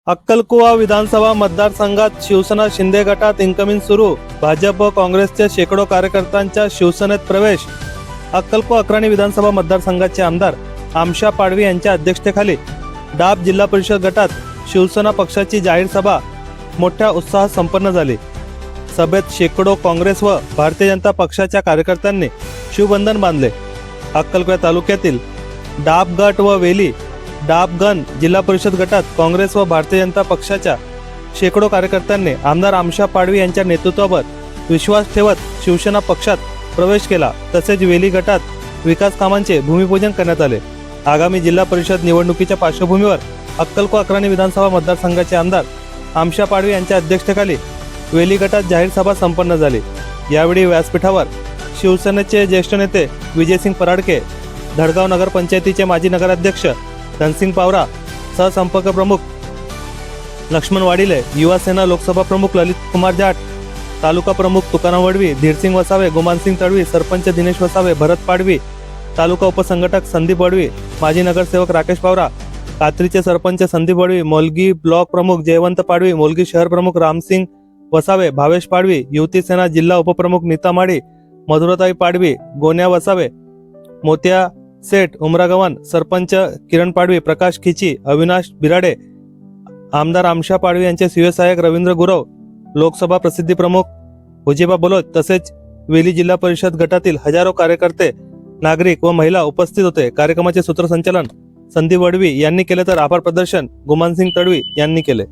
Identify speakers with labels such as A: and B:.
A: अक्कलकुवा विधानसभा मतदारसंघात शिवसेना शिंदे गटात इन्कमिंग सुरू। भाजप व काँग्रेसच्या शेकडो कार्यकर्त्यांचा शिवसेनेत प्रवेश। अक्कलकुवा अक्राणी विधानसभा मतदारसंघाचे आमदार आमशा पाडवी यांच्या अध्यक्षतेखाली डाब जिल्हा परिषद गटात शिवसेना पक्षाची जाहीर सभा मोठ्या उत्साहात संपन्न झाली। सभेत शेकडो काँग्रेस व भारतीय जनता पक्षाच्या कार्यकर्त्यांनी शिवबंधन बांधले। अक्कलकुवा तालुक्यातील डाब गट व वेली डाबगण जिल्हा परिषद गटात काँग्रेस व भारतीय जनता पक्षाच्या शेकडो कार्यकर्त्यांनी आमदार आमशा पाडवी यांच्या नेतृत्वावर विश्वास ठेवत शिवसेना पक्षात प्रवेश केला। तसेच वेली गटात विकास कामांचे भूमिपूजन करण्यात आले। आगामी जिल्हा परिषद निवडणुकीच्या पार्श्वभूमीवर अक्कलकुवा अक्राणी विधानसभा मतदारसंघाचे आमदार आमशा पाडवी यांच्या अध्यक्षतेखाली वेली गटात जाहीर सभा संपन्न झाली। यावेळी व्यासपीठावर शिवसेनेचे ज्येष्ठ नेते विजयसिंग पराडके, धडगाव नगर पंचायतीचे माजी नगराध्यक्ष धनसिंग पावरा, सहसंपर्क प्रमुख लक्ष्मण वाडिले, युवा सेना लोकसभा प्रमुख ललित कुमार जाट, तालुका प्रमुख तुकाराम वडवी, धीरसिंग वसावे, गुमानसिंग तडवी, सरपंच दिनेश वसावे, भरत पाडवी, तालुका उपसंघटक संदीप वडवी, माजी नगरसेवक राकेश पावरा, कात्रीचे सरपंच संदीप वडवी, मोलगी ब्लॉक प्रमुख जयवंत पाडवी, मोलगी शहर प्रमुख रामसिंग वसावे, भावेश पाडवी, युवती सेना जिल्हा उपप्रमुख नीता माडी, मधुरताई पाडवी, गोन्या वसावे, मोत्या सेठ, उमरागवन, सरपंच किरण पाडवी, प्रकाश खिची, अविनाश बिराडे, आमदार आमशा पाडवी यांचे शिवसहायक रवींद्र गुरव, लोकसभा प्रसिद्धी प्रमुख हुजेबा बलोच तसेच वेली जिल्हा परिषद गटातील हजारो कार्यकर्ते, नागरिक व महिला उपस्थित होते। कार्यक्रमाचे सूत्रसंचालन संदीप वडवी यांनी केले तर आभार प्रदर्शन गुमानसिंग तडवी यांनी केले।